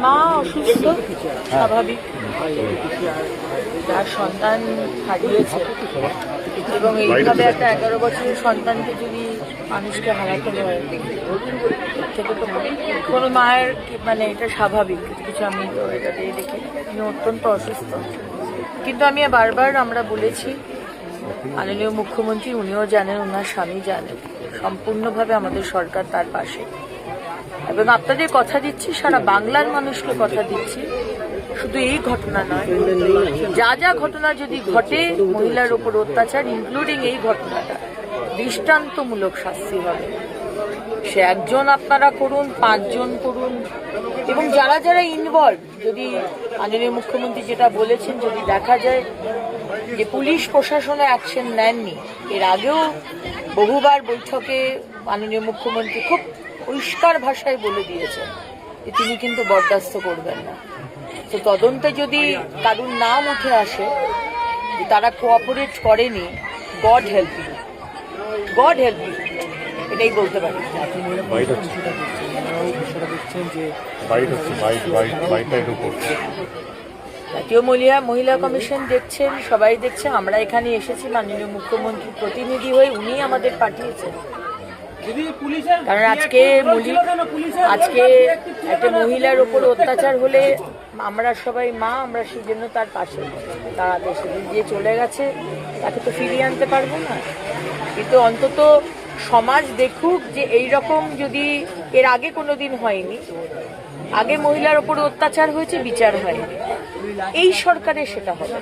মা অসুস্থ, স্বাভাবিক। তার সন্তান হারিয়েছে এবং এইভাবে একটা 11 বছরের সন্তানকে যদি মানুষকে হারাতে হয়, এর থেকে তো কোনো মায়ের মানে এটা স্বাভাবিক কিছু। আমি তো এটাতেই দেখি উনি অত্যন্ত অসুস্থ, কিন্তু আমি বারবার আমরা বলেছি, মাননীয় মুখ্যমন্ত্রী উনিও জানেন, ওনার স্বামী জানেন, সম্পূর্ণভাবে আমাদের সরকার তার পাশে। এবং আপনাদের কথা দিচ্ছি, সারা বাংলার মানুষকে কথা দিচ্ছি, শুধু এই ঘটনা নয়, যা যা ঘটনা যদি ঘটে মহিলার উপর অত্যাচার, ইনক্লুডিং এই ঘটনাটা, দৃষ্টান্তমূলক শাস্তি হবে। সে একজন আপনারা করুন, 5 জন করুন, এবং যারা যারা ইনভলভ, যদি মাননীয় মুখ্যমন্ত্রী যেটা বলেছেন, যদি দেখা যায় যে পুলিশ প্রশাসনে অ্যাকশন নেননি, এর আগেও বহুবার বৈঠকে মাননীয় মুখ্যমন্ত্রী খুব পরিষ্কার ভাষায় বলে দিয়েছেন যে তিনি কিন্তু বরদাস্ত করবেন না। তো তদন্তে যদি কারুর নাম উঠে আসে যে তারা কোঅপারেট করেনি, God help you, God help you, এটাই বলতে পারি। জাতীয় মহিলা কমিশন দেখছেন, সবাই দেখছে। আমরা এখানে এসেছি মাননীয় মুখ্যমন্ত্রীর প্রতিনিধি হয়ে, উনি আমাদের পাঠিয়েছেন। কারণ আজকে একটা মহিলার ওপর অত্যাচার হলে আমরা সবাই মা, আমরা সেই জন্য তার পাশে দাঁড়াতে। সেদিন দিয়ে চলে গেছে, তাকে তো ফিরিয়ে আনতে পারবো না, কিন্তু অন্তত সমাজ দেখুক যে এই রকম যদি এর আগে কোনোদিন হয়নি, আগে মহিলার ওপর অত্যাচার হয়েছে, বিচার হয়নি, এই সরকারে সেটা হবে।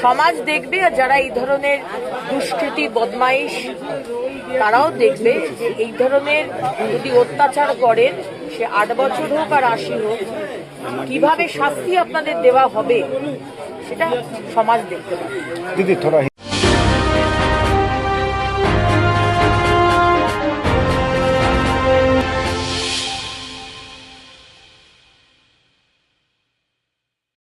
সমাজ দেখবে, আর যারা এই ধরনের দুষ্কৃতি বদমাইশ তারাও দেখবে যে এই ধরনের যদি অত্যাচার করেন, সে 8 বছর হোক আর 80 হোক, কিভাবে শাস্তি আপনাদের দেওয়া হবে সেটা সমাজ দেখতে পাবে।